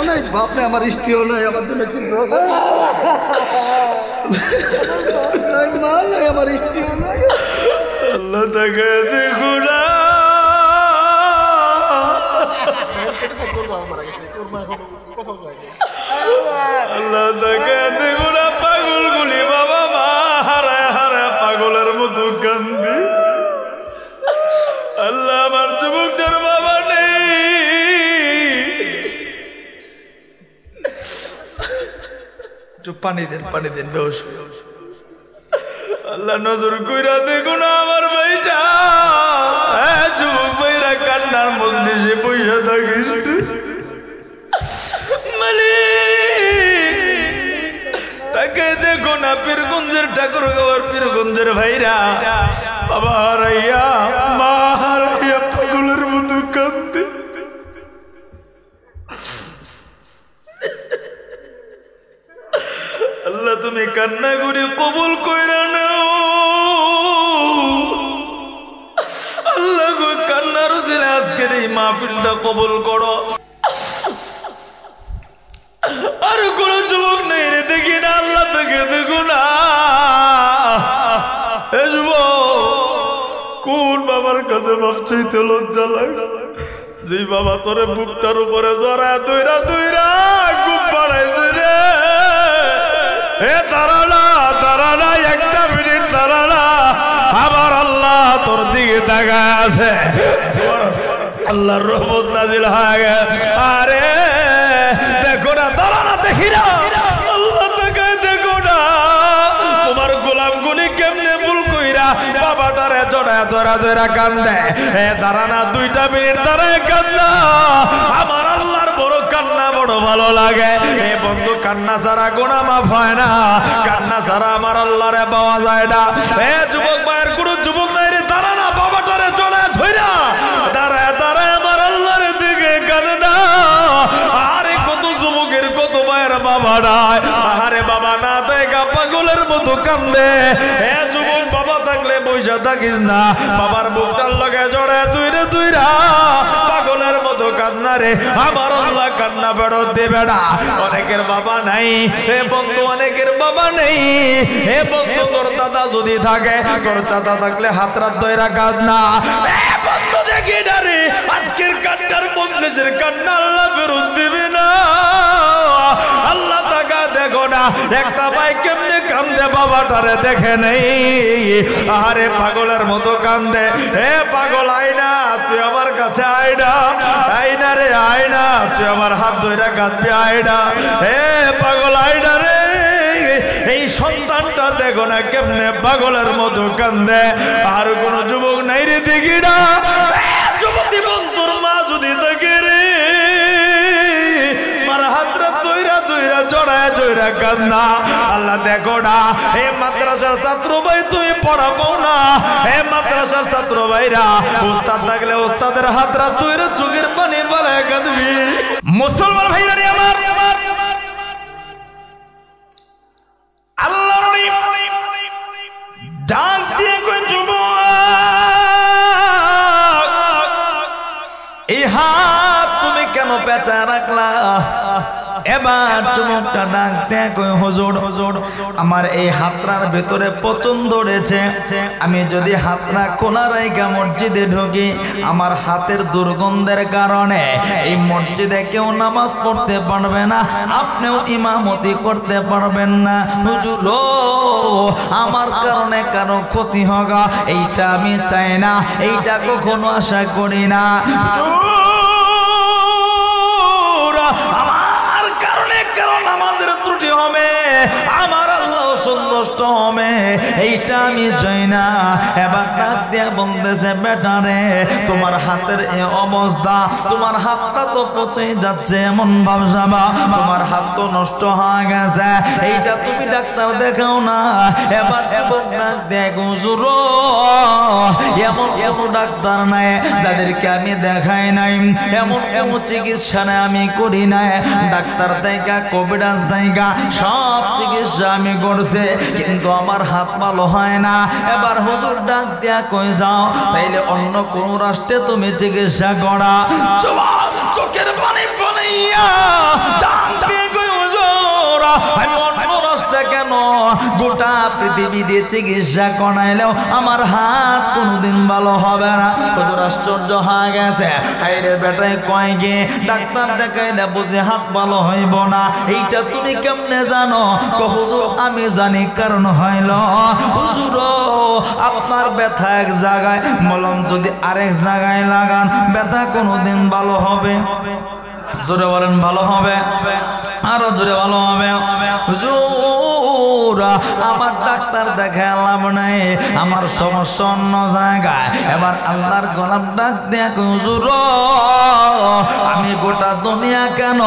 নাই বাপ নাই, আমার স্ত্রীও নাই, আমার জন্য কিন্তু মা নাই, আমার স্ত্রীও নাই। আল্লাহ তাকে দেখো না, আল্লাহ তাকে দেখো না, পাগল গুলি বাবা মা হারায় হারায় পাগলের মতো কান্দি। আল্লাহ আমার যুবকটার বাবা নেই, একটু পানি দেন বেউস। আল্লাহ নজর কইরা দেখো না আমার ভাইটা, যুবক ভাইরা কান্নার মজলিসে পয়সা থাকিস তাকে দেখো না, পীরগঞ্জের ঠাকুর গাওয়ার পীরগঞ্জের ভাইরা বাবা হারাইয়া মা হারাইয়া পাগলের মতো কাঁদতে। আল্লাহ তুমি কান্না করে কবুল কইরা নাও। আল্লাহ গো কান্নার উসিলে আজকের এই মাহফিলটা কবুল করো। আর কোন যুবক নেই রে দেখি না, আল্লাহ থেকে দেখো না। কোন বাবার কাছে বাপ চাইতে লজ্জা লাগে, যে বাবা তোরে বুকটার উপরে জড়া দইরা দইরা খুব বাড়াইছে রে। হে দাঁড়ানা দাঁড়ানা, একটা মিনিট দাঁড়ানা, আবার আল্লাহ তোর দিকে তাকায় আছে। আল্লাহর রহমত নাজিল হয়ে গেছে। আরে দেখো না, দাঁড়ানা দেখি না, আল্লাহ তাকায় দেখো না। তোমার গোলাম গুলি কেমনে ভুল কইরা বাবাটারে জড়ায় ধরা ধরা কান্দে। হে দাঁড়ানা, 2টা মিনিট দাঁড়ায় কান্না। আমার আল্লাহর বড় কান্না বড় ভালো লাগে। এ বন্ধু, কান্না ছাড়া গুনাহ মাফ হয় না, কান্না ছাড়া আমার আল্লাহরে পাওয়া যায় না। হে যুবক ভাইয়ের কোন যুবক নাই রে, দাঁড়ানা বাবাটারে জড়ায় ধইরা দাঁড়ায় দাঁড়ায় আমার আল্লাহর দিকে কান্না। আরে কত যুবকের কত ভাইয়ের বাবা নাই, আরে বাবা না দেখা পাগলের মতো কান্দে। হে যুবক, বাবা থাকলে বইসা থাকিস না, বাবার বুকটার লগে জড়ায় তুইরে তুইরা পাগলের মতো কান্না রে। আমার আল্লাহ কান্না ফেরত দেবে না। অনেকের বাবা নাই হে বন্ধু, অনেকের বাবা নেই। হে বন্ধু, তোর দাদা যদি থাকে, তোর চাচা থাকলে হাত রাত ধইরা কাঁদনা। হে বন্ধু, দেখি না রে, আজকের কান্নার মজলিসের কান্না আল্লাহ ফেরত দিবে না। আল্লাহ তাকা দেখো না, একটা ভাই কেমনে কান্দে বাবাটারে দেখে নেই। আরে পাগলের মতো কান্দে। হে পাগল, আয়না তুই আমার কাছে, আয়না আয়না রে, আয়না তুই আমার হাত ধইরা কাঁদবি, আয়না। হে পাগল, আয়না রে, এই সন্তানটা দেখো না কেমনে পাগলের মতো কান্দে। আর কোন যুবক নাই রে দেখি না। যুবতী বন্ধুর মা যদি দেখে রে, মার হাতরা দইরা দইরা জড়ায় জড়া কান্না। আল্লাহ দেখো না, হে মাদ্রাসার ছাত্র ভাই তুমি পড়াবো না। হে মাদ্রাসার ছাত্র ভাইরা, উস্তাদ থাকলে উস্তাদের হাতরা দইরা চোখের পানি বালায় কাঁদবি। মুসলমান ভাইরা রে আমার, আল্লাহ ডাক দিয়ে কই যুবক, এই হাত তুমি কেন পেঁচা রাখলা? এবার যুবকটা ডাক দেয় কই হুজুর, আমার এই হাতরার ভেতরে পচন ধরেছে। আমি যদি হাতরা খোলা রাইখা মসজিদে ঢুকি, আমার হাতের দুর্গন্ধের কারণে এই মসজিদে কেউ নামাজ পড়তে পারবে না, আপনিও ইমামতি করতে পারবেন না। হুজুর, আমার কারণে কারো ক্ষতি হোক এইটা আমি চাই না, এইটা কখনো আশা করি না। আমার কারণে কারণ আমাদের ত্রুটি হবে, আমার আল্লাহ সন্তুষ্ট নষ্ট হবে এইটা আমি চাই না। এবার ডাক দিয়ে বলতেছে বেটা রে তোমার হাতের এই অবস্থা, তোমার হাতটা তো পচে যাচ্ছে এমন ভাবসাবা, তোমার হাত তো নষ্ট হয়ে গেছে, এইটা তুমি ডাক্তার দেখাও না। এবার যুবক ডাক দেখ হুজুর এমন এমন ডাক্তার নাই যাদেরকে আমি দেখাই নাই, এমন এমন চিকিৎসা নাই আমি করি নাই, ডাক্তার দেখা কবিরাজ দেখা সব চিকিৎসা আমি করছে কিন্তু আমার হাত ভালো হয় না। এবার হুজুর ডাক দিয়া কই যাও তাইলে অন্য কোন রাষ্ট্রে তুমি চিকিৎসা করা। চোখের পানি ফলাইয়া ডাক দিয়ে কই হুজুর আমি অন্য রাষ্ট্রে কেন, গোটা পৃথিবী দিয়ে চিকিৎসা করাইলেও আমার হাত কোনোদিন ভালো হবে না। হুজুর আশ্চর্য হয়ে গেছে, আইরে বেটায় কয় গে ডাক্তার দেখাইলে বুঝি হাত ভালো হইব না, এইটা তুমি কেমনে জানো? হুজুর আমি জানি, কারণ হইল হুজুর আপনার ব্যথা এক জায়গায়, মলম যদি আরেক জায়গায় লাগান ব্যথা কোনোদিন ভালো হবে? জোরে বলেন ভালো হবে, আরো জোরে ভালো হবে। হুজুর আমার ডাক্তার দেখায় লাভ নাই, আমার সমস্যা অন্য জায়গায়। এবার আল্লাহর গোলাম ডাক দেখ হুজুর আমি গোটা দুনিয়া কেন,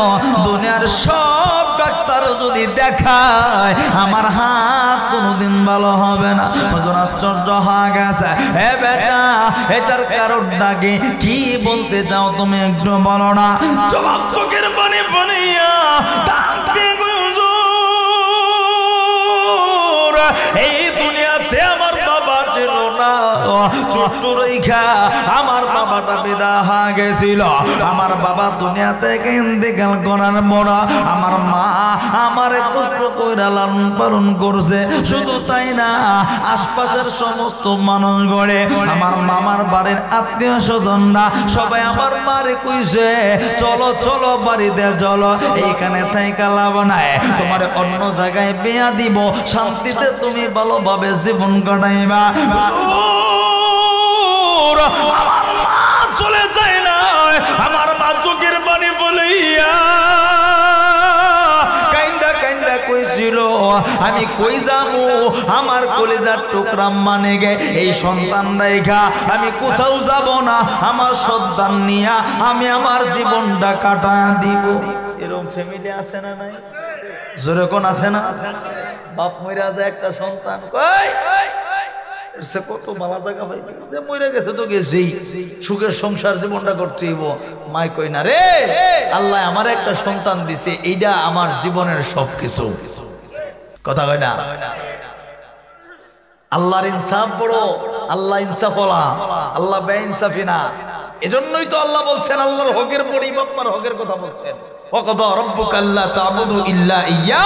দুনিয়ার সব ডাক্তার যদি দেখায় আমার হাত কোনোদিন ভালো হবে না। হুজুর আশ্চর্য হয়ে গেছে, এ বেটা এটার কারণটা কি বলতে চাও তুমি একটু বলো না? জবাব চোখের পানি পানিয়া ডাক দিয়ে হুজুর এই দুনিয়াতে আমার বাবা ছিল না, ছোট্ট রেখা আমার বাবাটা বিদায় হয়ে গেছিল, আমার বাবা দুনিয়া থেকে ইন্তেকাল করার পর আমার মা আমার কষ্ট কইরা লালন পালন করছে। শুধু তাই না আশপাশের সমস্ত মানুষ গড়ে আমার মামার বাড়ির আত্মীয় স্বজনরা সবাই আমার মারে কইছে চলো চলো বাড়িতে চলো, এইখানে থাইকা লাভ নাই, তোমার অন্য জায়গায় বিয়া দিব, শান্তিতে তুমি ভালোভাবে জীবন কাটাইবা। আমার মা চলে যায় না, আমার মা চোখের পানি বলিয়া কাইন্দা কাইন্দা কইছিল আমি কই যামু, আমার কলিজার টুকরা মানে গে এই সন্তান রেখা আমি কোথাও যাব না, আমার সন্তান নিয়া আমি আমার জীবনটা কাটা দিব। এরকম ফ্যামিলি আছে না নাই? জোরে কোন আছে না? বাপ মইরা যায় একটা সন্তান কই সে কত ভালো জায়গা পাই যে মরে গেছে তো গেছেই, সুখের সংসার জীবনটা করতেইব। মাই কই না রে আল্লাহ আমার একটা সন্তান দিছে, এইটা আমার জীবনের সবকিছু। কথা কয় না? আল্লাহর ইনসাফ বড়, আল্লাহ ইনসাফওয়ালা, আল্লাহ বেইনসাফি না। এজন্যই তো আল্লাহ বলছেন আল্লাহর হকের পরে বাপমার হকের কথা বলছেন, ওয়াকাদা রাব্বুকা আল্লা তা'বুদু ইল্লা ইয়্যা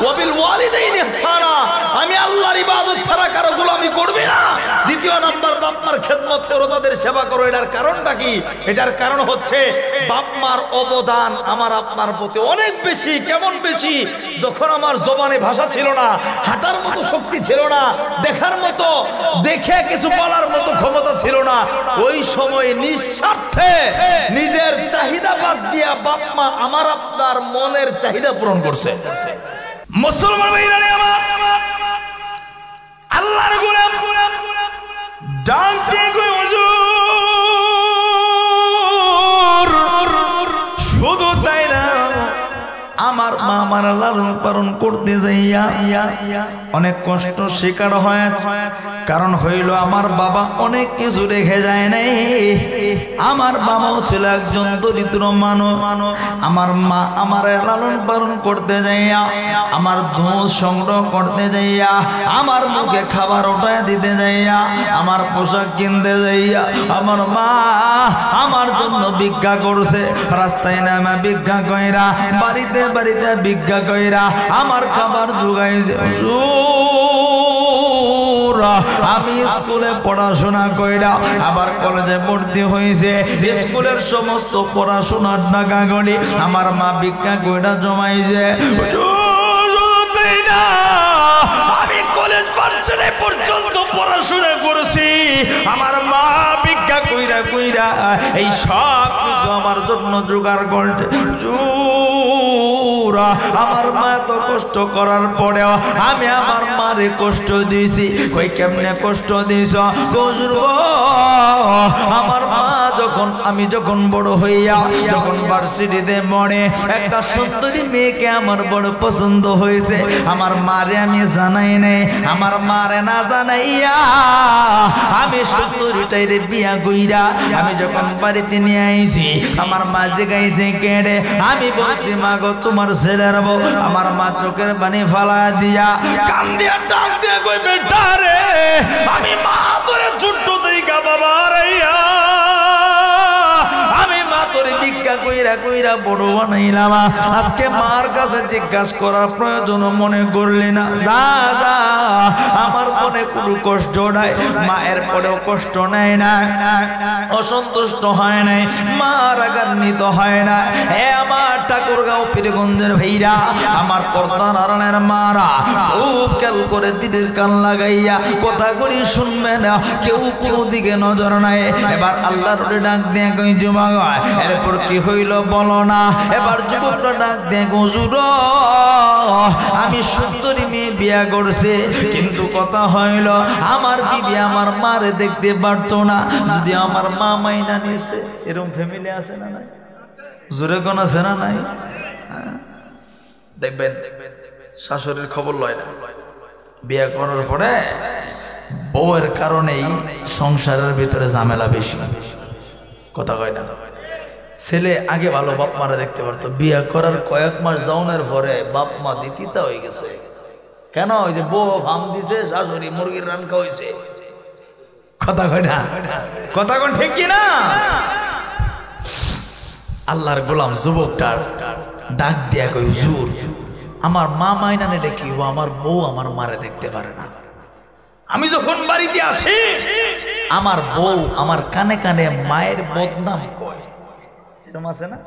ওয়া বিল ওয়ালিদাইনি ইহসানা, আমি আল্লাহর ইবাদত ছাড়া কারো গোলামি করবে না। দ্বিতীয় নাম্বার বাপমার খেদমত করো, তাদের সেবা করো। এটার কারণটা কি? এটার কারণ হচ্ছে বাপমার অবদান আমার আপনার প্রতি অনেক বেশি। কেমন বেশি? যখন আমার জবানে ভাষা ছিল না, হাঁটার মতো শক্তি ছিল না, দেখার মতো দেখে কিছু বলার মতো ক্ষমতা ছিল না, ওই সময় নিঃস্বার্থে নিজের চাহিদা বাদ দিয়া বাপমা আমার আপনার মনের চাহিদা পূরণ করছে। মুসলমান ভাইরা আমার, আল্লাহর গোলাম ডাক দিয়ে কই হুজুর শুধু তাই না আমার মা আমার লালন পালন করতে যাইয়া অনেক কষ্ট শিকার হয়। কারণ হইল আমার বাবা অনেক কিছু রেখে যায় নাই। আমার বাবাও ছিল একজন দরিদ্র মানুষ। আমার মা আমার লালন পালন করতে যাইয়া, আমার দুধ সংগ্রহ করতে যাইয়া, আমার মুখে খাবার ওঠায় দিতে যাইয়া, আমার পোশাক কিনতে যাইয়া আমার মা আমার জন্য ভিক্ষা করছে। রাস্তায় নামা ভিক্ষা কইরা, বাড়িতে বাড়িতে ভিক্ষা কইরা আমার খাবার জোগাইছে। আমি স্কুলে পড়াশোনা কইরা আবার কলেজে ভর্তি হয়েছে। স্কুলের সমস্ত পড়াশোনার টাকা গড়ি আমার মা ভিক্ষা কইরা জমাইছে। আমি কলেজ ভার্সিটি পর্যন্ত পড়াশোনা করেছি, আমার মা ভিক্ষা কইরা কইরা এই সব কিছু আমার জন্য জোগাড় করতে। আমার মা তো কষ্ট করার পরেও আমি আমার মারে কষ্ট দিয়েছি। কই কেমনে কষ্ট দিছ? হুজুর গো আমার মা আমি যখন বড় হইয়া যখন ভার্সিটিতে পড়ে একটা সুন্দরী মেয়েকে আমার বড় পছন্দ হয়েছে। আমার মারে আমি জানাই নাই, আমার মারে না জানাইয়া আমি সুন্দরীটাইরে বিয়া কইরা আমি যখন বাড়িতে নিয়ে আইছি আমার মা জিগাইছে কেড়ে। আমি বলছি মা গো তোমার ছেলের বউ। আমার মা চোখের পানি ফালা দিয়া কান দিয়া ডাক দিয়া কই বেটা রে আমি মা তোরে ছোট্ট দেইকা বাবা রাইয়া আমি মা তোরে জিজ্ঞা কইরা কইরা বড় বানাইলাম। আজকে মার কাছে জিজ্ঞাসা করার প্রয়োজন মনে করলি না? যা যা আমার মনে কোনো কষ্ট নাই, মায়ের পরেও কষ্ট নাই না, অসন্তুষ্ট হয় নাই, মা রাগান্বিত হয় না। হে আমার ঠাকুরগাঁও পীরগঞ্জের ভাইরা, আমার পর্দার আড়ালের মারা খুব খেয়াল করে দিদির কান লাগাইয়া কথাগুলি শুনবে না, কেউ কোনো দিকে নজর নাই। এবার আল্লাহর ডাক দিয়ে কই যুবক এরপর কি হইল বলো না? এবার যুবকরা ডাক দিয়ে হুজুর আমি সুন্দরী মেয়ে বিয়া করছে, কিন্তু কথা হইল আমার বিবি আমার মারে দেখতে পারতো না। যদি আমার মা মাইনা নিছে, এরকম ফ্যামিলি আছে না নাই? জোরে কোন আছে না নাই? দেখবেন শাশুড়ির খবর লয় না, বিয়ে করার পরে বউয়ের কারণেই সংসারের ভিতরে ঝামেলা বেশি। কথা কয় না? ছেলে আগে ভালো বাপ মারা দেখতে পারতো, বিয়ে করার কয়েক মাস যাওয়ার পরে বাপ মা দিতিতা হয়ে গেছে। কেন? ওই যে বউ ভাম দিছে, শাশুড়ি মুরগির রান খাওয়াইছে। কথা কয় না? কথা কোন ঠিক কিনা? আল্লাহর গোলাম যুবকটার ডাক দিয়া কই হুজুর আমার মা মাইনা নিলে কি আমার বউ আমার মারে দেখতে পারে না। আমি যখন বাড়িতে আসি আমার বউ আমার কানে কানে মায়ের বদনাম কয়। এরকম আছে না?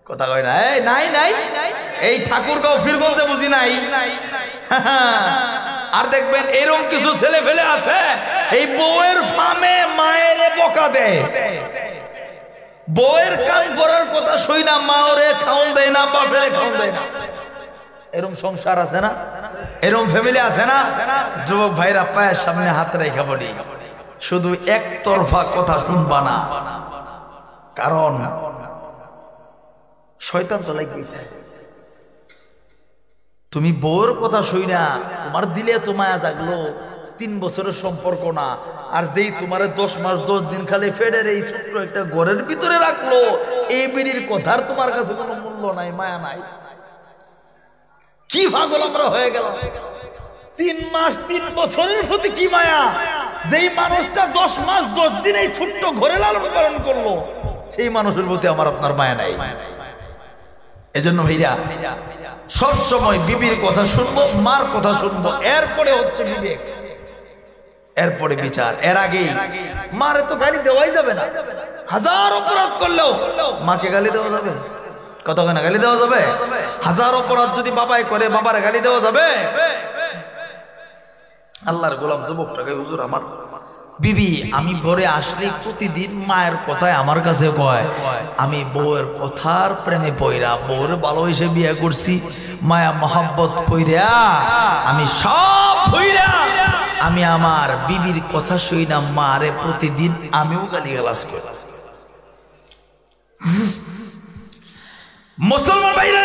কথা কয় না? এই নাই নাই, এই ঠাকুরগাঁও পীরগঞ্জে বুঝি নাই। আর দেখবেন এরকম কিছু ছেলে ফেলে আছে এই বউয়ের ফামে মায়ের বকা দেয়, বউয়ের কাম করার কথা শুই না মা ওরে খাওন দেয় না, বাপেরে খাওন দেয় না। এরকম সংসার আছে না? এরকম ফ্যামিলি আছে না? যুবক ভাইরা পায়ের সামনে হাত রেখে বলি শুধু একতরফা কথা শুনবা না, কারণ শয়তান তো লাগিয়ে। তুমি বউর কথা শুই না তোমার দিলে তো মায়া জাগলো, 3 বছরের সম্পর্ক না, আর যেই তোমার 10 মাস 10 দিন খালি ফেডের এই ছোট্ট একটা ঘরের ভিতরে রাখলো, এই বিড়ির কথার তোমার কাছে কোনো মূল্য নাই, মায়া নাই। কি পাগল আমরা হয়ে গেল! 3 মাস 3 বছরের প্রতি কি মায়া! যেই মানুষটা 10 মাস 10 দিন এই ছোট্ট ঘরে লালন পালন করলো, সেই মানুষের প্রতি আমার আপনার মায়া নাই। এজন্য ভাইরা সব সময় বিবির কথা শুনবো, মার কথা শুনবো, এরপরে হচ্ছে বিবেক, এরপরে বিচার। এর আগে মারে তো গালি দেওয়াই যাবে না। হাজার অপরাধ করলেও মাকে গালি দেওয়া যাবে? কতখানা গালি দেওয়া যাবে? হাজার অপরাধ যদি বাবাই করে বাবারে গালি দেওয়া যাবে? আল্লাহর গোলাম যুবকটাকে হুজুর আমার বিবি আমি ঘরে আসলে প্রতিদিন মায়ের কথায় আমার কাছে কয় আমি বউয়ের কথার প্রেমে পইরা বউর ভালোবেসে বিয়ে করছি, মায়া মহাব্বত পইরা আমি সব পইরা আমি আমার বিবির কথা শুই না মারে প্রতিদিন আমিও গালিগালাজ করি। মুসলমান ভাইরা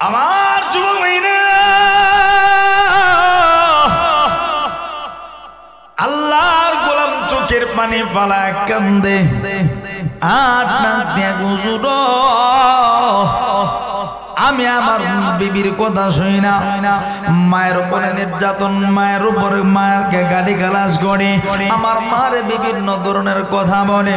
আমার যুবক ভাইরা, আল্লাহর গোলাম চোখের পানি ফালা কান্দে, আর নাক দিয়ে হুজুর আমি আমার বিবির কথা শুই না, মায়ের উপরে নির্যাতন, মায়ের উপরে মায়েরকে গালি গালাজ করে, আমার মার বিভিন্ন ধরনের কথা বলে।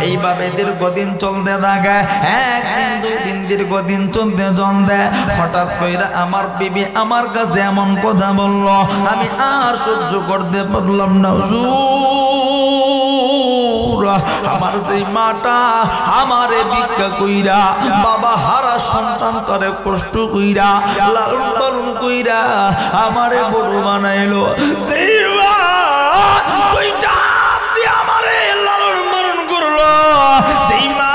এইভাবে দীর্ঘদিন চলতে থাকে, 1 দিন 2 দিন দীর্ঘদিন চলতে চলতে হঠাৎ করে আমার বিবি আমার কাছে এমন কথা বলল, আমি আর সহ্য করতে পারলাম না। আমার সেই মাটা আমারে ভিক্ষা কইরা বাবা হারা সন্তান করে কষ্ট কইরা লালন পালন কইরা আমারে বড় বানাইলো, সেই মা দুইটা দিয়ে আমারে লালন পালন করলো, সেই মা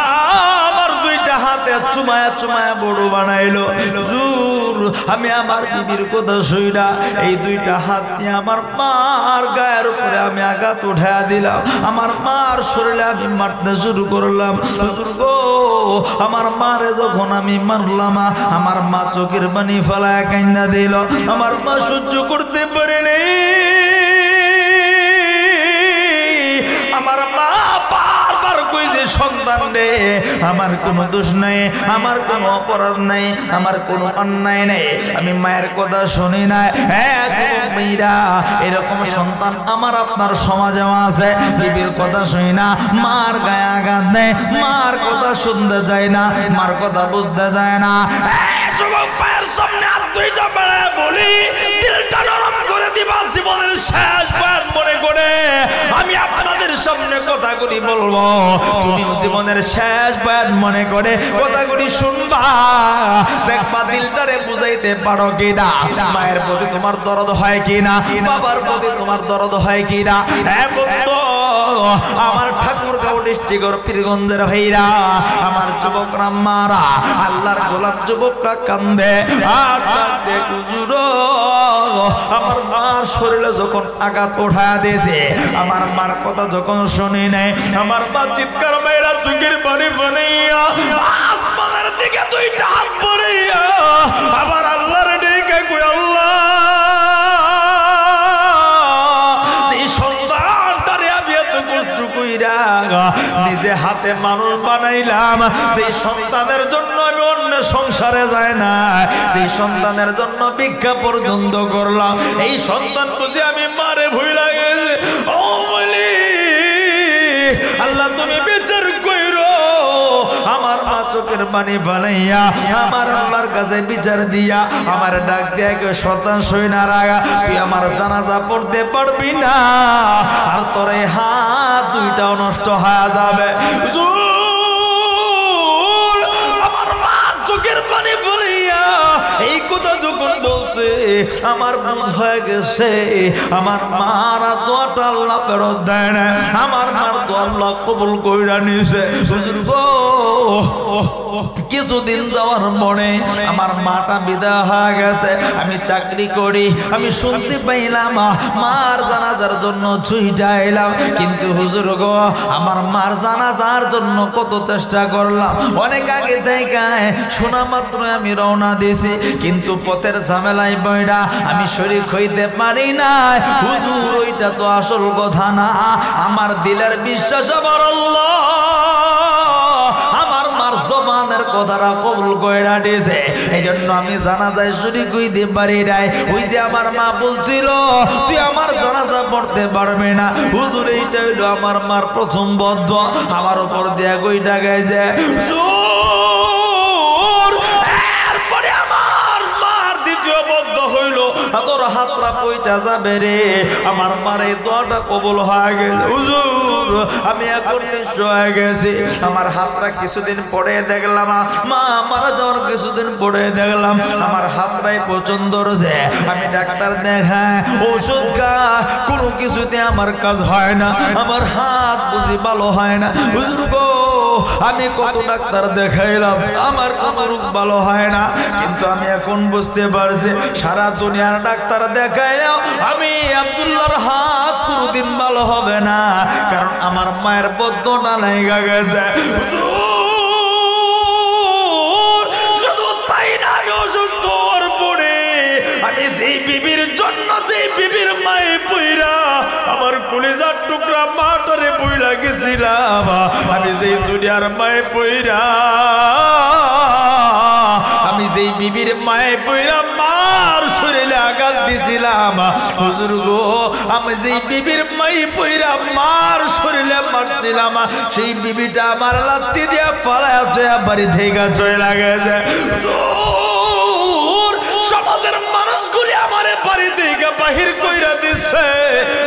আমার 2টা হাতে চুল চুমায়া চুমায়া বড় বানাইলো। হুজুর আমি আমার বিবির কথা শুইনা এই দুইটা হাত নিয়ে আমার মার গায়ের উপরে আমি আঘাত উঠায়া দিলাম, আমার মার শরীরে আমি মারতে শুরু করলাম। হুজুর গো আমার মারে যখন আমি মারলাম আমার মা চোখের পানি ফেলায় কান্না দিল, আমার মা সহ্য করতে পারে নাই। আমার মা বারবার কইছে সন্তান রে আমার কোনো দোষ নাই, আমার কোনো অপরাধ নাই, আমার কোনো অন্যায় নাই, আমি মায়ের কথা শুনি নাই। হ্যাঁ মেয়েরা এরকম সন্তান আমার আপনার সমাজে আছে, বিবির কথা শুনি না, মার গায়ে আঘাত দেয়, মার কথা শুনতে যায় না, মার কথা বুঝতে যায় না। যুবক পায়ের সামনে হাত দুইটা বেড়ায় বলি দিলটা নরম করে দিবা, জীবনের শেষ বয়স মনে করে আমি আপনাদের সামনে কথাগুলি বলবো, তুমিও জীবনের শেষ বয়স মনে করে কথাগুলি শুনবা, দেখবা দিলটারে বুঝাইতে পারো কিনা, মায়ের প্রতি তোমার দরদ হয় কিনা, বাবার প্রতি তোমার দরদ হয় কিনা। আমার ঠাকুরগাঁও ডিস্ট্রিক্টের পীরগঞ্জের ভাইরা, আমার যুবকরা মারা আল্লাহর গোলাপ যুবকরা কান্দে আর কান্দে। হুজুর আমার মার শরীরে যখন আঘাত উঠায়া দিয়েছে, আমার মার কথা যখন শুনি নাই, আমার মা চিৎকার মেয়েরা চোখের পানি বানাইয়া আসমানের দিকে দুইটা হাত পড়াইয়া আবার আল্লাহর ডেকে কই আল্লাহ যে সন্তানটারে আমি এত কষ্ট কইরা নিজে হাতে মানুষ বানাইলাম, সেই সন্তানের জন্য আমি অন্য সংসারে যায় না, সেই সন্তানের জন্য ভিক্ষা পর্যন্ত করলাম, এই সন্তান বুঝে আমি মারে ভুল লাগে। ও বলি আল্লাহ তুমি বিচার কইরো, আমার মা চোখের পানি বানাইয়া আমার আল্লাহর কাছে বিচার দিয়া আমার ডাক দিয়া কেউ সন্তান সই না রাগা, তুই আমার জানাজা পড়তে পারবি না, আর তোর এই হাত দুইটাও নষ্ট হয়ে যাবে। আমার মার চোখের পানি বানাইয়া এই কথা যখন বলছে আমার ভুল হয়ে গেছে, আমার মার দোয়াটা আল্লাহ ফেরত দেয় না, আমার মার দোয়া আল্লাহ কবুল কইরা নিছে। হুজুর গো কিছুদিন যাওয়ার পরে আমার মাটা বিদায় হয়ে গেছে, আমি চাকরি করি, আমি শুনতে পাইলাম মার জানাজার জন্য ছুইটা এলাম, কিন্তু হুজুর গো আমার মার জানাজার জন্য কত চেষ্টা করলাম, অনেক আগে থেকে শোনা মাত্র আমি রওনা দিছি, কিন্তু পথের ঝামেলায় বইরা আমি শরীক হইতে পারি না। হুজুর ওইটা তো আসল কথা না, আমার দিলের বিশ্বাস আমার আল্লাহ আমার মার জবানের কথাটা কবুল কইরা দিয়েছে, এই জন্য আমি জানাজায় শরীক হইতে পারি নাই। ওই যে আমার মা বলছিল তুই আমার জানাজা পড়তে পারবে না, হুজুর এইটা হইলো আমার মার প্রথম বদদোয়া, আমার উপর দিয়া কইটা গাইছে। এরপরে আমার মার দ্বিতীয় বদ্ধ হইল তোর হাতটা কইটা যাবে রে, আমার মার এই দোয়াটা কবুল হয়ে গেছে। হুজুর আমি এখন নিঃস্ব হয়ে গেছি, আমার হাতটা কিছুদিন পরে দেখলাম, মা মারা যাওয়ার কিছুদিন পরে দেখলাম আমার হাতটাই প্রচন্ড রয়েছে, আমি ডাক্তার দেখাই ওষুধ খাই কোনো কিছুতে আমার কাজ হয় না, আমার হাত বুঝি ভালো হয় না। হুজুর গো আমি কত ডাক্তার দেখাইলাম আমার কোনো রোগ ভালো হয় না, কিন্তু আমি এখন বুঝতে পারছি সারা দুনিয়ার ডাক্তার দেখাইলাম আমি আব্দুল্লাহর হাত কোনোদিন ভালো হবে না, কারণ আমার মায়ের বদ্ধটা লেগে গেছে। শুধু তাই না, আমি অসুস্থ হওয়ার পরে আমি সেই বিবির জন্য সেই বিবির মায়ে পইরা আমার কলিজার টুকরা মাটারে পইরা গেছিলাম, আমি সেই দুনিয়ার মায়ে পইরা আমি যেই বিবির মায়ে পইরা মার শরীরে আঘাত দিছিলাম, হুজুর গো আমি যেই বিবির মায়ে পইরা মার শরীরে মারছিলাম, সেই বিবিটা আমার লাত্তি দিয়া ফালায়া জয়া বাড়ি থেকে চলে গেছে। সমাজের মানুষগুলি আমারে বাড়ি থেকে বাহির কইরা দিচ্ছে,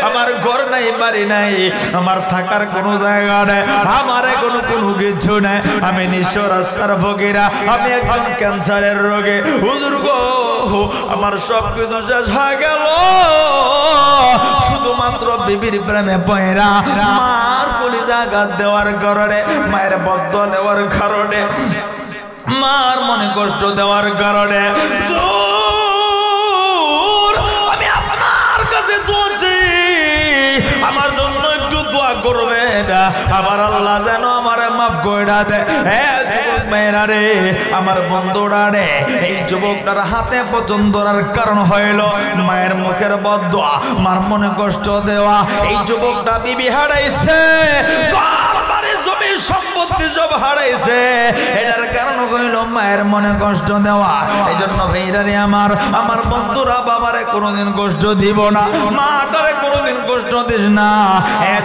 আমার ঘর নাই বাড়ি নাই, আমার থাকার কোনো জায়গা নাই, আমার কোনো কিছু নাই, আমি নিঃস্ব রাস্তার ফকিরা, আমি একজন ক্যান্সারের রোগী। হুজুর গো আমার সব কিছু শেষ হয়ে গেল শুধুমাত্র বিবির প্রেমে পয়রা, মার কলিজা আঘাত দেওয়ার কারণে, মায়ের বদ্ধ দেওয়ার কারণে, মার মনে কষ্ট দেওয়ার কারণে আমি আপনার কাছে দোয়াচ্ছি, আমার জন্য একটু দোয়া করবেন, আমার আল্লাহ যেন আমারে মাফ করে দেয়। যুবক মেয়েরা রে, আমার বন্ধুরা রে, এই যুবকটার হাতে পচন ধরার কারণ হইল মায়ের মুখের বদদোয়া, মার মনে কষ্ট দেওয়া। এই যুবকটা বিবি হারাইছে, জমি সম্পত্তি সব হারাইছে, এটার কারণ হইল মায়ের মনে কষ্ট দেওয়া। এই জন্য ভাইরা রে আমার বন্ধুরা, বাবারে কোনোদিন কষ্ট দিব না, মাটারে কোনোদিন কষ্ট দিস না।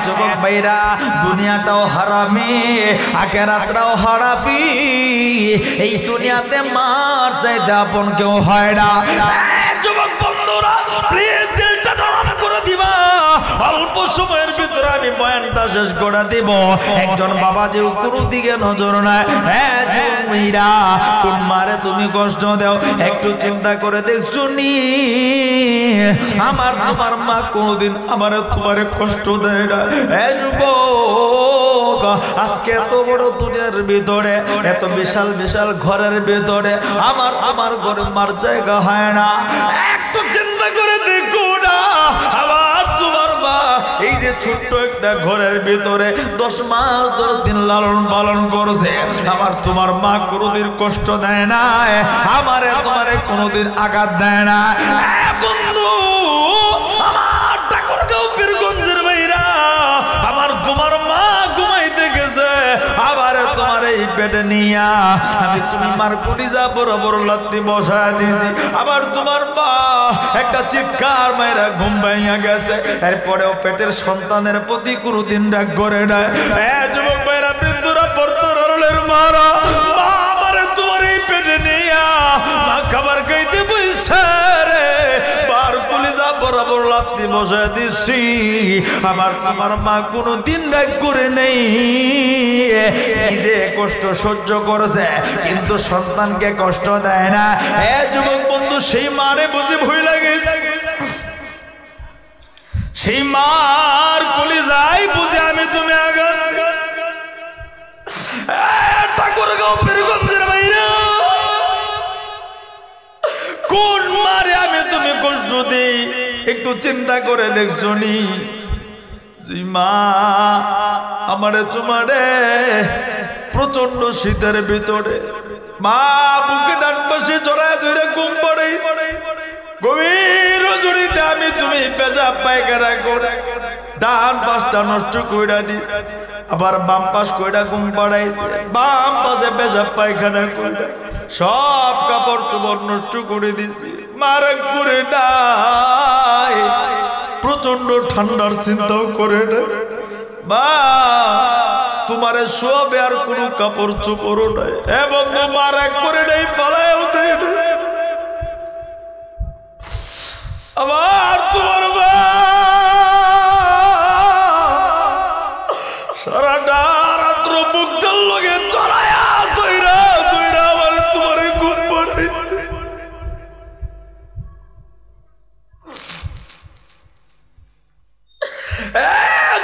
যুবক ভাইরা, দুনিয়াটাও হারামি, আখিরাতটাও হারাবি। এই দুনিয়াতে মার চাইতে আপন কেউ হয় না। যুবক বন্ধুরা, প্লিজ দিলটা নরম করে দিবা। অল্প সময়ের ভিতরে আমি বয়ানটা শেষ করে দিব। একজন বাবা যে কোনো দিকে নজর নাই। মেয়েরা, কোন মারে তুমি কষ্ট দাও একটু চিন্তা করে দেখছো নি? আমার মা কোনোদিন আমারে তোমারে কষ্ট দেয় না। যুবক, আজকে এত বড় দুনিয়ার ভিতরে, এত বিশাল বিশাল ঘরের ভিতরে আমার ঘরে মার জায়গা হয় না। একটু চিন্তা করে দেখো না, আবার তোমার মা এই যে ছোট্ট একটা ঘরের ভিতরে 10 মাস 10 দিন লালন পালন করছে। আমার তোমার মা কোনোদিন কষ্ট দেয় না, আমারে তোমারে কোনোদিন আঘাত দেয় না। বন্ধু, আমার ঠাকুরগাঁও পীরগঞ্জের ভাইরা, আমার তোমার মা ঘুমাইতে গেছে, আবার তোমার এই পেটে নিয়া আমি তুমি মার কলিজা বরাবর লাত্তি বসায় দিছি। আবার তোমার মা একটা চিৎকার মায়েরা ঘুম ভাঙিয়া গেছে, এরপরেও পেটের সন্তানের প্রতি কোনোদিন রাগ করে নাই। যুবক ভাইরা, বৃদ্ধরা, পর্তরের মারা, মা আমারে তোমার এই পেটে নিয়া মা খাবার খাইতে বসে রে, বার কলিজা বরাবর লাত্তি বসায় দিছি। আমার তোমার মা কোনোদিন রাগ করে নেই, নিজে কষ্ট সহ্য করেছে কিন্তু সন্তানকে কষ্ট দেয় না। যুবক বন্ধু, সেই মারে বুঝি ভয় লাগেছে, সেই মার কলিজায় বুঝে আমি তুমি আঘাত। ঠাকুরগাঁও পীরগঞ্জের বাইরে কোন মারে আমি তুমি কষ্ট দেই একটু চিন্তা করে দেখছো নি? যে মা আমারে তোমারে প্রচন্ড শীতের ভিতরে মা বুকে ডান পাশে জড়ায় ধরে ঘুম পড়ে, গভীর রজনীতে আমি তুমি পেশাব পায়খানা করে ডান পাশটা নষ্ট কইরা দিস, আবার বাম পাশ কইরা ঘুম পাড়াইছে, বাম পাশে পেশাব পায়খানা কইরা সব কাপড় চোপড় নষ্ট করে দিছি। মারা করে নাই, প্রচন্ড ঠান্ডার চিন্তাও করে না মা, তোমারে শোবে আর কোনো কাপড় চোপড়ও নাই। বন্ধু, মারা করে নাই, পালায়ও দেয় না। আবার তোমার মা সারাটা রাত্র বুকটার লগে চড়ায়া দইরা দইরা আবার তোমারে ঘুম পাড়াইছে।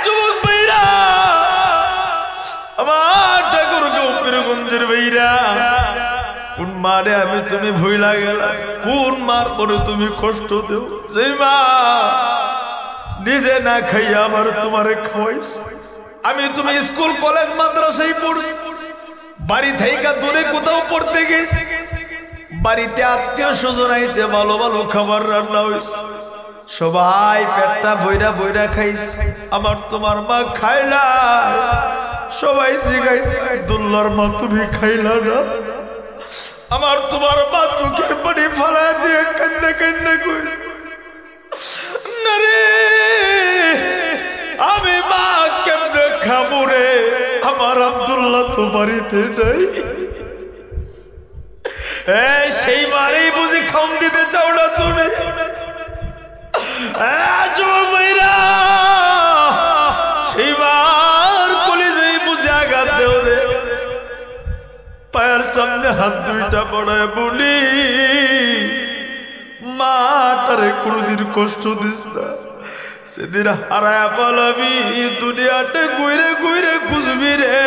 যুবক ভাইরা, আমার ঠাকুরগাঁও পীরগঞ্জের ভাইরা, কোন মারে আমি তুমি ভুইলা গেলা, কোন মার পরে তুমি কষ্ট দেও? সেই মা নিজে না খাইয়া আমার তোমারে খাওয়াইছ। আমি তুমি স্কুল কলেজ মাদ্রাসায় পড়ছি, বাড়ি থেকে দূরে কোথাও পড়তে গেছি, বাড়িতে আত্মীয় স্বজন আইছে, ভালো ভালো খাবার রান্না হয়েছে, সবাই পেটটা বইরা বইরা খাইছে। আমার তোমার মা খাইলা, সবাই জিগাইছে আব্দুল্লাহর মা তুমি খাইলা না? আমার তোমার মা চোখের পানি ফালা দিয়ে কান্দে কান্দে কইছে, না রে আমি মা কেমনে খাবো রে, আমার আব্দুল্লাহ তো বাড়িতে নাই। সেই মারেই বুঝি খাওন দিতে চাও না তুমি? সেই মার কলিজায় বুঝি আঘাত দেও রে। পায়ের সামনে হাত দুইটা পড়ায় বলি, মাটারে কোনদিন কষ্ট দিস না, সেদিন হারায়া পালাবি, দুনিয়াতে ঘুরে ঘুরে খুঁজবি রে,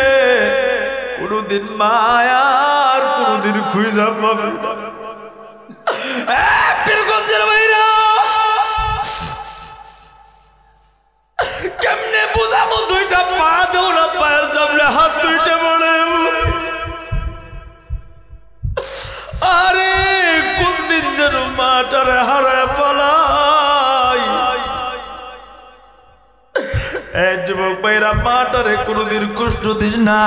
কোনদিন মায়ার কোনদিন কোনদিন খুঁজা পাবে পীরগঞ্জের ভাইরা কেমনে বুঝাবো দুইটা পা দেও না পায়ের সামনে হাত দুইটা বড় আরে কোন দিন যেন মাটারে হারায় পালাই যুবক ভাইরা মাটারে কোনদিন কষ্ট দিস না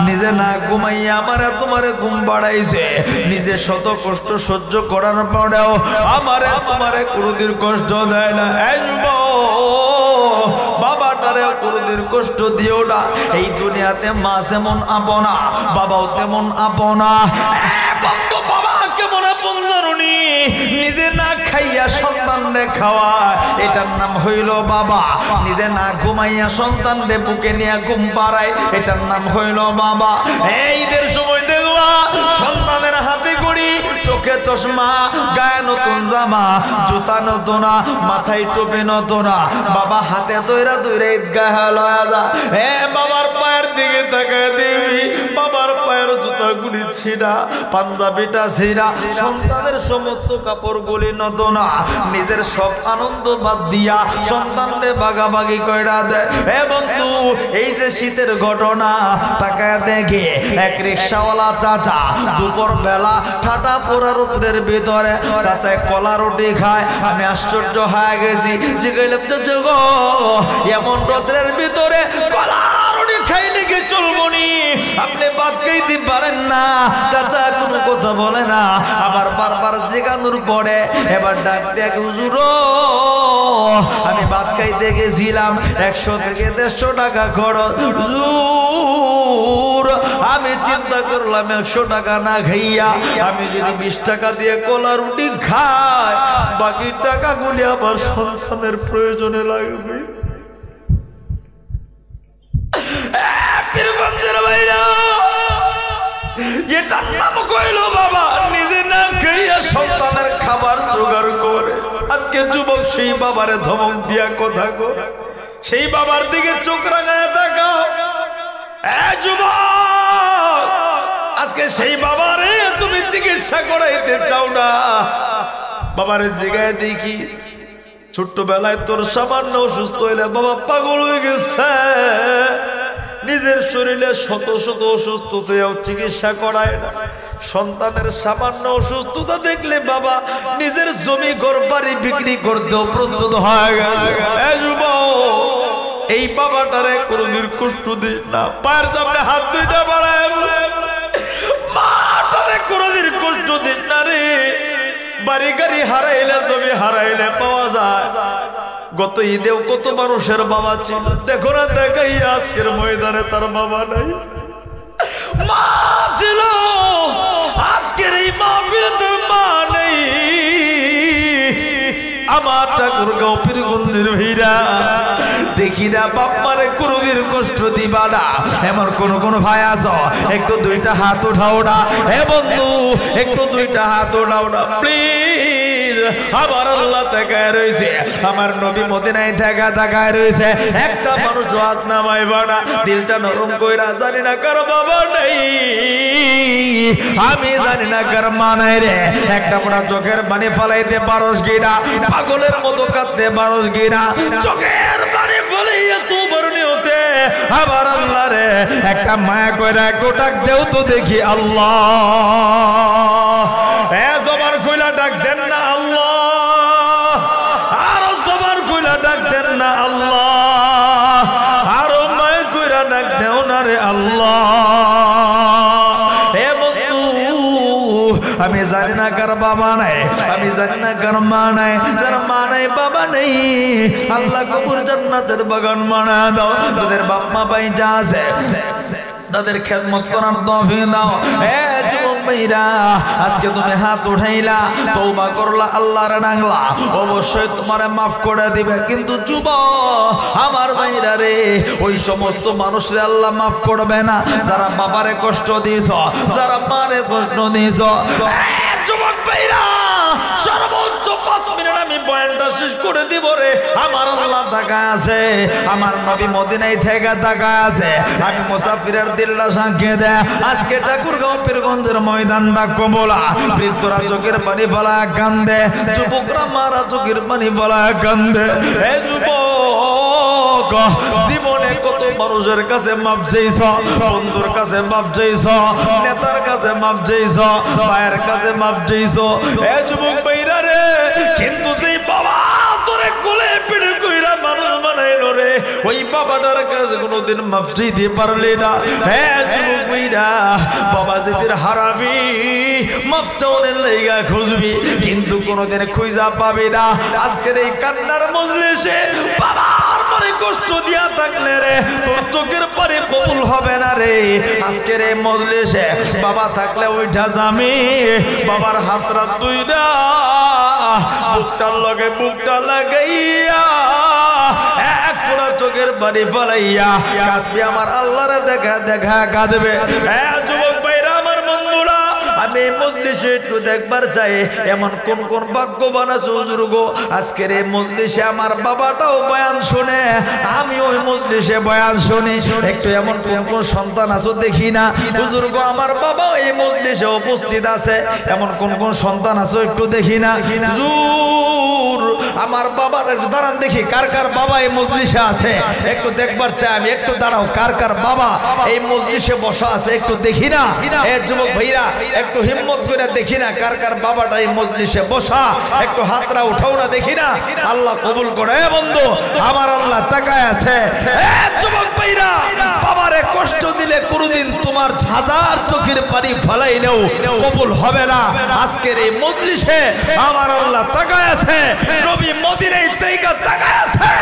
নিজে না ঘুমাইয়া আমারে তোমারে ঘুম বাড়াইছে নিজে শত কষ্ট সহ্য করার পরেও আমারে তোমারে কোনদিন কষ্ট দেয় না বাবাটারে কোনদিন কষ্ট দিও না এই দুনিয়াতে মা যেমন আপনা বাবাও তেমন আপনা বাবা কেমন আপন জানি নিজে না খাইয়া সন্তানরে খাওয়া এটার নাম হইল বাবা নিজে না ঘুমাইয়া সন্তানরে বুকে নিয়ে ঘুম পাড়ায় এটার নাম হইল বাবা এইদের সময় দেখবা সন্তানের হাতে ঘড়ি চোখে চশমা গায়ে নতুন জামা জুতা নতুন মাথায় টুপি নতুন বাবা হাতে দইরা দইরা ঈদগাহে লয়া যা বাবার পায়ের দিকে তাকায় দিবি বাবার পায়ের জুতা গুলি ছিঁড়া পাঞ্জাবিটা ছিঁড়া সন্তানের সমস্ত কাপড় গুলি নতুন নিজের সব আনন্দ বাদ দিয়া সন্তানরে ভাগাভাগি কইরা দেয় বন্ধু এই যে শীতের ঘটনা তাকায় দেখে এক রিক্সাওয়ালা চাচা দুপুর বেলা ঠাটা পোড়া রোদের ভিতরে চাচায় কলা রুটি খায় আমি আশ্চর্য হয়ে গেছি জিজ্ঞাসা চাচা গো এমন রোদের ভিতরে কলা রুটি খাইলে কি চলবো নি আপনি ভাত খাইতে পারেন না চাচা কোনো কথা বলে না আবার বারবার শেখানোর পরে এবার ডাক দেখ হুজুর আমি ভাত খাইতে গেছিলাম 100 থেকে 150 টাকা খরচ হুজুর আমি চিন্তা করলাম 100 টাকা না খাইয়া আমি যদি 20 টাকা দিয়ে কলা রুটি খাই বাকি টাকাগুলি আবার সন্তানের প্রয়োজনে লাগবে পীরগঞ্জের ভাইরা এটার নাম কইলো বাবা নিজে না খাইয়া সন্তানের খাবার জোগাড় করে আজকে যুবক সেই বাবারে ধমক দিয়া কথা কো সেই বাবার দিকে চোখ রাঙায় তাকাও যুবক আজকে সেই বাবারে তুমি চিকিৎসা করাইতে চাও না বাবারে জিগায় দেখি ছোট্টবেলায় তোর সামান্য অসুস্থ হইলে বাবা পাগল হয়ে গেছে নিজের শরীরে শত শত অসুস্থতাও চিকিৎসা করায় না সন্তানের সামান্য অসুস্থতা দেখলে বাবা নিজের জমি ঘর বাড়ি বিক্রি করতেও প্রস্তুত হয়ে গেছে এই বাবাটারে কোনদিন কষ্ট দিস না পায়ের সামনে হাত দুইটা বাড়ায় মাটারে কোনদিন কষ্ট দিস না রে বাড়ি গাড়ি হারাইলে জমি হারাইলে পাওয়া যায় গত ঈদেও কত মানুষের বাবা ছিল দেখো না দেখাই আজকের ময়দানে তার বাবা নাই মা ছিল আজকের এই মাহফিলে তার মা নেই আমার ঠাকুরগাঁও পীরগঞ্জের ভাইরা দেখি না বাপ মারে কোনদিন কষ্ট দিবা না এমন কোন ভাই আছো একটু দুইটা হাত উঠাও না হে বন্ধু একটু দুইটা হাত উঠাও না প্লিজ আমার আল্লাহ তাকায় রয়েছে আমার নবী মদিনায় তাকায় রয়েছে একটা মানুষ হাত নামাইবা না দিলটা নরম কইরা জানি না কার বাবা নেই আমি জানি না কার মা নাই রে একটা মোটা চোখের পানি ফালাইতে পারস কিনা পাগলের মতো কাঁদতে পারস কিনা চোখের পানি ফলাইয়া তো বরণি হতে আবার আল্লাহ রে একটা মায়া কইরা একটু ডাক দেও তো দেখি আল্লাহ জবান খুইলা ডাক দেন না আল্লাহ আরো জবান খুইলা ডাক দেন না আল্লাহ আরো মায়া কইরা ডাক দেও না রে আল্লাহ আমি জানি না কার বাবা নাই আমি জানি না কার মা নাই যার মা নাই বাবা নেই আল্লাহ কবুল জান্নাতের বাগান বানা দাও তোদের বাপ মা বাইজা আছে তাদের খেদমত করার তৌফিক দাও যুবক ভাইরা আজকে তুমি হাত উঠাইলা তওবা করলা আল্লাহর ডাকলা অবশ্যই তোমারে মাফ করে দিবে কিন্তু যুবক আমার ভাইরা রে ওই সমস্ত মানুষরে আল্লাহ মাফ করবে না যারা বাবারে কষ্ট দিয়েছ যারা মারে কষ্ট দিয়েছ যুবক ভাইরা সর্বোচ্চ 5 মিনিট আমি বয়ানটা শেষ করে দিব রে। আমার আল্লাহ তাকায় আছে, আমার নবী মদিনায় থেকে তাকায় আছে। আমি মুসাফিরের দিলটা সাক্ষী দেয়। আজকে ঠাকুরগাঁও পীরগঞ্জের ময়দানটা কমলা, বৃদ্ধরা চোখের পানি ফেলা কান্দে, যুবকরা মারা চোখের পানি ফেলা কান্দে। এ যুবক, জীবনে কত মানুষের কাছে মাপ চাইছ, বন্ধুর কাছে মাপ চাইছ, নেতার কাছে মাপ চাইছ, ভাইয়ের কাছে মাপ চাইছ। এ যুবক ভাইরা রে, কিন্তু যেই বাবা তোরে কোলে পিঠে কইরা মানুষ বানাইলো রে, ওই বাবাটার কাছে কোনোদিন মাপ চাইতে পারলি না। হ্যাঁ যুবক ভাইরা, বাবা যেদিন হারাবি মাপ চাওয়ার লাইগা খুঁজবি, কিন্তু কোনোদিন খুঁজা পাবি না। আজকের এই কান্নার মজলিসে বাবার মনে কষ্ট দিয়া থাকলে রে, তোর চোখের পানি কবুল হবে না রে। আজকের এই মজলিসে বাবা থাকলে ওইটা জামি, বাবার হাতরা দুইটা বুকটার লগে বুকটা লাগাইয়া এক ফোঁটা চোখের পানি ফেলাইয়া কাঁদবি, আমার আল্লাহরে দেখা দেখা কাঁদবে। হ্যাঁ যুবক ভাইরা, আমার বন্ধুরা, আমি এই মজলিসে একটু দেখবার চাই এমন কোন কোন ভাগ্যবান আছে হুজুর গো। আজকের এই মজলিসে আমার বাবাটাও বয়ান শুনে, আমি ওই মজলিসে বয়ান শুনি। একটু এমন কোন কোন সন্তান আছো দেখি না হুজুর গো, আমার বাবাও এই মজলিসে উপস্থিত আছে, এমন কোন কোন সন্তান আছো একটু দেখি না হুজুর। আমার বাবার একটু দাঁড়ান দেখি, কার কার বাবা এই মজলিসে আছে একটু দেখবার চাই আমি। একটু দাঁড়াও, কার কার বাবা এই মজলিসে বসা আছে একটু দেখি না। এ যুবক ভাইরা, একটু হিম্মত করে দেখি না কার কার বাবাটা এই মজলিসে বসা, একটু হাতরা উঠাও না দেখি না। আল্লাহ কবুল করে। বন্ধু আমার আল্লাহ তাকায় আছে। যুবক ভাইরা, বাবারে কষ্ট দিলে কোনদিন তোমার হাজার চোখের পানি ফেলাইলেও কবুল হবে না। আজকের এই মজলিসে আমার আল্লাহ তাকায় আছে, নবী মদিনায় থেকে তাকায় আছে।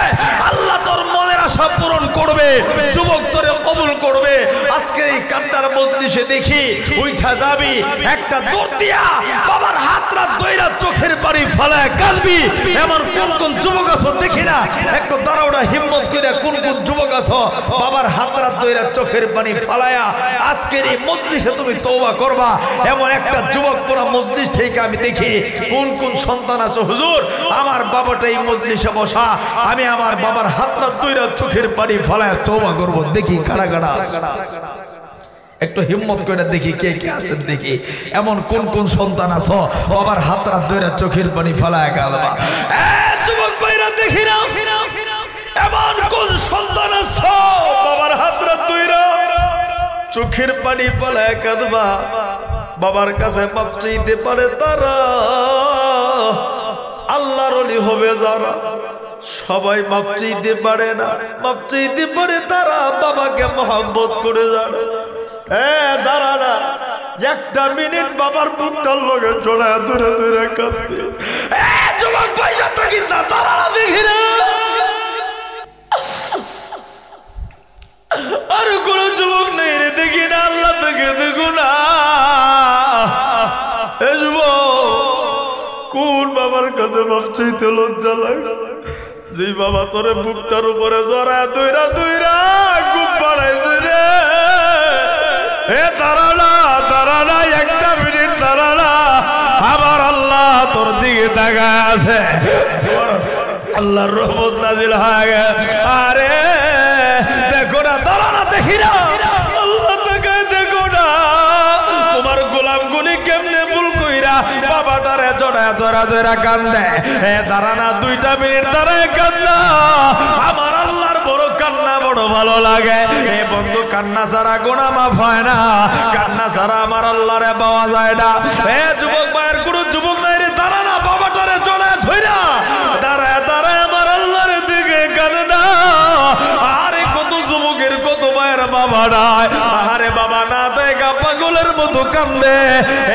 আল্লাহ তোর মনের আশা পূরণ করবে, যুবক তোরে কবুল করবে। আজকে এই কান্নার মজলিসে দেখি উঠা যাবি, একটা দৌড় দিয়া বাবার হাতরা দইরা চোখের পানি ফেলায় কাঁদবি। এমন কোন কোন যুবক আছো দেখি না, একটু দাঁড়াওড়া হিম্মত করে কোন কোন যুবক আছো বাবার হাতরা দইরা চোখের পানি ফেলায়া আজকের এই মজলিসে তুমি তওবা করবা। এমন একটা যুবক পুরো মজলিস থেকে আমি দেখি। কোন কোন সন্তান আছো হুজুর, আমার বাবাটা এই মজলিসে বসা, আমি আমার বাবার হাতরা দইরা চোখের পানি ফেলায়া তওবা করব। দেখি কারা কারা আছে, একটু হিম্মত করে দেখি কে কে আছেন দেখি। এমন কোন কোন সন্তান আছো বাবার হাতরা দইরা চোখের পানি ফেলায় কাঁদবা। যুবক ভাইরা দেখি না, এমন কোন সন্তান আছো বাবার হাতরা দইরা চোখের পানি ফেলায় কাঁদবা। বাবার কাছে মাপ চাইতে পারে তারা, আল্লাহর ওলি হবে যারা। সবাই মাপ চাইতে পারে না, মাপ চাইতে পারে তারা বাবাকে মহব্বত করে যারা। দাঁড়া না, একটা মিনিট বাবার বুকটার লগে জড়ায় দূরে দূরে কাঁদবে। যুবক পয়সা থাকিস না, তারা না দেখি না। আর কোন যুবক নেই রে দেখি না, আল্লাহ থেকে দেখো না। যুবক, কোন বাবার কাছে মাপ চাইতে লজ্জা লাগে? যে বাবা তোরে বুকটার উপরে জড়ায় দইরা দইরা গুপ বাড়াইছে রে। দাঁড়া না, দাঁড়া না, একটা মিনিট দাঁড়া না। আমার আল্লাহ তোর দিকে তাকায় আছে, আল্লাহর রহমত নাজিল হয়ে গেছে। আরে দেখো না, দাঁড়া না দেখি না, আল্লাহ তাকায় দেখো না। তোমার গোলাম গুলি কেমনে ভুল কইরা বাবাটারে জড়ায় ধরা ধরা কান্দে। দাঁড়া না, 2টা মিনিট দাঁড়ায় কান্না। আমার আল্লাহর বড় কান্না বড় ভালো লাগে। এ বন্ধু, কান্না ছাড়া গুনাহ মাফ হয় না, কান্না ছাড়া আমার আল্লাহরে পাওয়া যায় না। এ যুবক ভাইয়ের কোনো যুবক নাই রে, দাঁড়া না, বাবাটারে জড়ায় ধইরা দাঁড়ায় দাঁড়ায় আমার আল্লাহর দিকে কাঁদে না। আরে কত যুবকের কত ভাইয়ের বাবা নাই, আরে বাবা না দেখা পাগলের মতো কান্দে।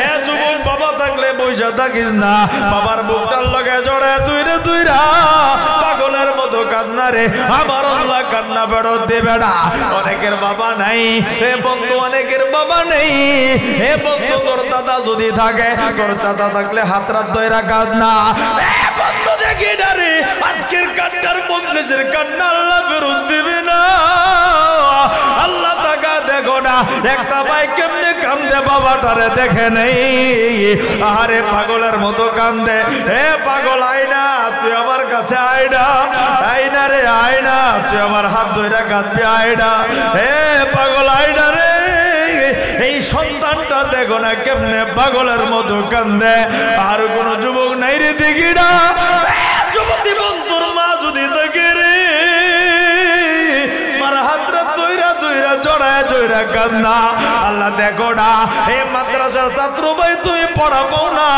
এ যুবক, বাবা থাকলে বইসা থাকিস না, বাবার বুকটার লগে জড়ায় তুইরে তুইরা পাগলের মতো কান্না রে। আমার আল্লাহ কান্না ফেরত দেবে না। অনেকের বাবা নাই হে বন্ধু, অনেকের বাবা নেই হে বন্ধু। তোর দাদা যদি থাকে, তোর চাচা থাকলে হাতরা দইরা কাঁদনা। বন্ধু দেখি না রে, আজকের কান্নার মজলিসের কান্না আল্লাহ ফেরত দিবে না। আল্লাহ তাকা দেখো না একটা ভাই কেমনে কান্দে বাবাটারে দেখে নেই আরে পাগলের মতো কান্দে হে পাগল আয়না তুই আমার কাছে আয়না আয়না রে আয়না তুই আমার হাত ধরে কাঁদবি আয়না হে পাগল আয়না রে এই সন্তানটা দেখো না কেমনে পাগলের মতো কান্দে আর কোন যুবক নাই রে দেখি না যুবতী বন্ধুর মা যদি দেখে রে মার হাতরা তৈরা তৈরা জড়ায় জড়া কান্না আল্লাহ দেখো না হে মাদ্রাসার ছাত্র ভাই তুমি পড়াবো না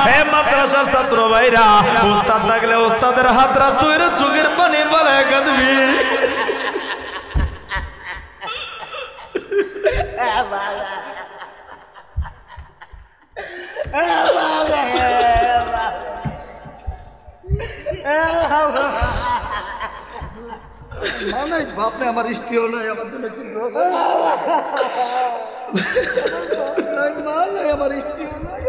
হে মাদ্রাসার ছাত্র ভাইরা উস্তাদ থাকলে উস্তাদের হাতরা তৈরা চোখের পানি বালায় কাঁদবি নাই বাপ নাই আমার স্ত্রীও নাই আমার জন্য কিন্তু নাই মা নাই আমার স্ত্রীও নাই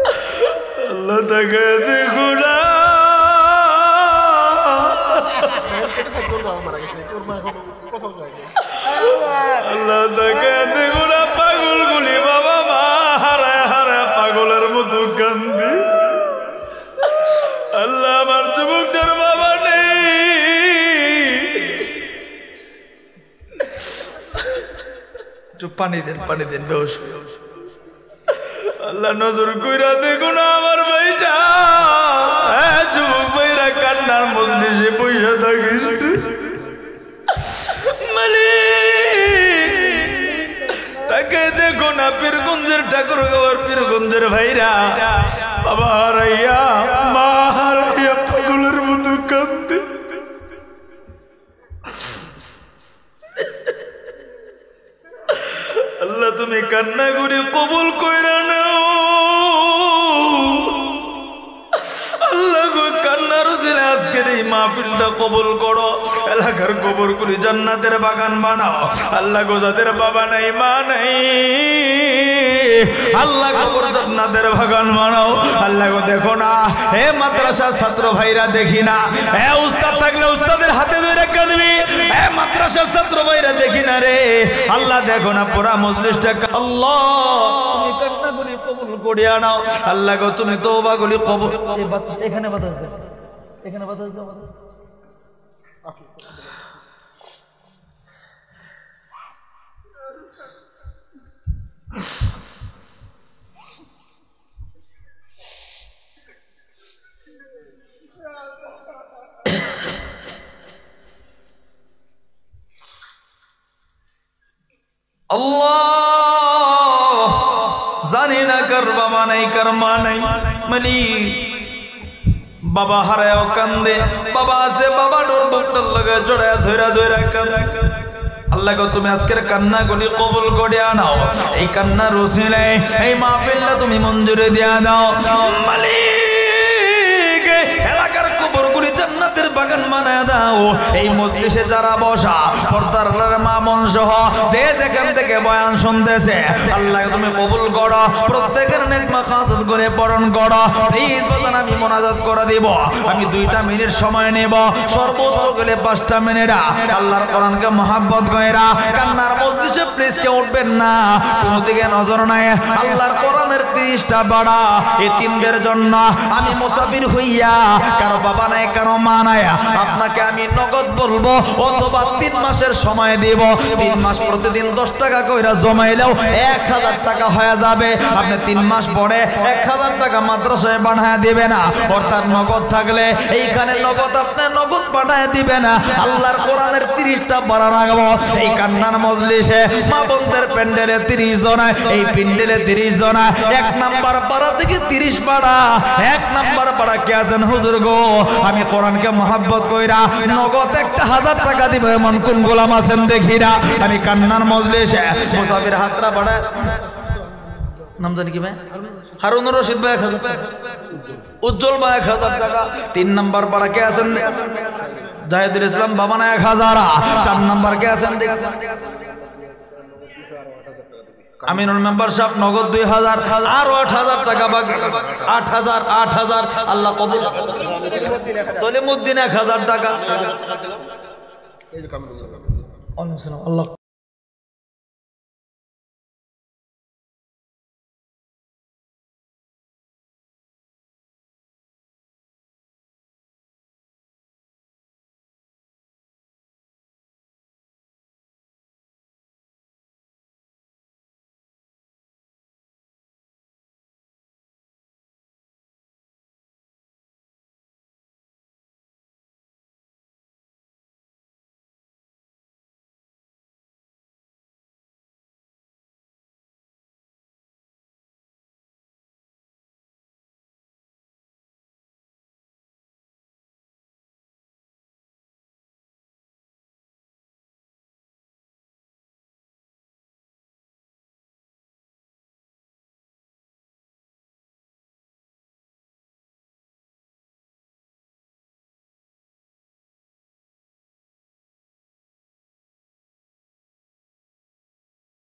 আল্লাহ তাকে দেখো না আল্লাহ তাকে দেখো না পাগল গুলি বাবা মা হারায় হারায় পাগলের মতো কান্দি আল্লাহ আমার যুবকটার বাবা নেই পানি দেন বেশ আল্লাহ নজর কইরা দেখো না আমার ভাইটা যুবক ভাইরা কান্নার মজলিসে পয়সা থাকিস তাকে দেখো না পীরগঞ্জের ঠাকুর গাওয়ার পীরগঞ্জের ভাইরা বাবা হারাইয়া মা হারাইয়া পাগলের মতো কাঁদতে আল্লাহ তুমি কান্না করে কবুল কইরা নাও আল্লাহ গো কান্নার উসিলে আজকের এই মাহফিলটা কবুল করো এলাকার কবরগুলি জান্নাতের বাগান বানাও আল্লাহ গো যাদের বাবা নাই মা নাই আল্লাহ কবর জান্নাতের বাগান বানাও আল্লাহ গো দেখো না হে মাদ্রাসার ছাত্র ভাইরা দেখি না হে উস্তাদ থাকলে উস্তাদের হাতে ধরে কাঁদবি হে মাদ্রাসার ছাত্র ভাইরা দেখি না রে আল্লাহ দেখো না পুরা মজলিসটা আল্লাহ তুমি কান্নাগুলি কবুল করিয়া নাও আল্লাহ গো তুমি তওবাগুলি কবুল এখানে বাতাস দাও এখানে বাতাস দাও আল্লাহ জানি না কার বাবা নাই কার মা নাই মালিক বাবা হারায়ও কান্দে বাবা আছে বাবা ডোর বুকটার লগে জড়ায় ধইরা ধইরা কান্দে আল্লাহ গো তুমি আজকের কান্নাগুলি কবুল করে আনাও এই কান্নার উসিলায় এই মাহফিলটা তুমি মঞ্জুরি দিয়া দাও মালিক এলাকার কবরগুলি জান্নাতের বাগান বানায় দাও এই মজলিসে যারা বসা পর্দার মা মন সহ যে যেখান থেকে বয়ান শুনতেছে আল্লাহ তুমি কবুল করো প্রত্যেকের নেক মাকাসাদ করে পূরণ করো প্লিজ বাজান আমি মোনাজাত করে দেব আমি 2টা মিনিট সময় নেব সর্বোচ্চ গেলে 5টা মিনিট আল্লাহর কোরআনকে মহব্বত কইরা কান্নার মজলিসে প্লিজ কেউ উঠবেন না কোন দিকে নজর নাই আল্লাহর কোরআনের 30টা বাড়া এতিমদের জন্য আমি মুসাফির হইয়া কারো বাবা নাই কারো মা নাই আপনাকে আমি নগদ বলবো অথবা 3 মাসের সময় দেব 3 মাস প্রতিদিন 10 টাকা কইরা জমাইলেও 1000 টাকা হয়ে যাবে আপনি 3 মাস পরে 1000 টাকা মাদ্রাসায় বানায় দিবেন না অর্থাৎ নগদ থাকলে এইখানে নগদ আপনি নগদ বানায় দিবেন না আল্লাহর কোরআনের 30টা বাড়া রাখবো এই কান্নার মজলিসে মা বোনদের প্যান্ডেলে 30 জন এই প্যান্ডেলে 30 জন 1 নাম্বার পাড়া থেকে 30 পাড়া 1 নাম্বার পাড়া কে আছেন হুজুর গো আমি কোরআনকে মহব্বত কইরা নগদ 1000 টাকা দিব এমন কোন গোলাম আছেন দেখি না আমি কান্নার মজলিসে মুসাফির হাতরা বাড়া নাম জানি কি ভাই হারুনুর রশিদ ভাই 1000 টাকা উজ্জ্বল ভাই 1000 টাকা 3 নাম্বার পাড়া কে আছেন জাহিদুল ইসলাম বাবা না 1000 4 নাম্বার কে আছেন আমিনুল মেম্বার সাহেব নগদ 2000 আর 8000 টাকা বাকি 8000 আল্লাহ কবুল সলিমউদ্দিন 1000 টাকা এই যে কামিল আল্লাহ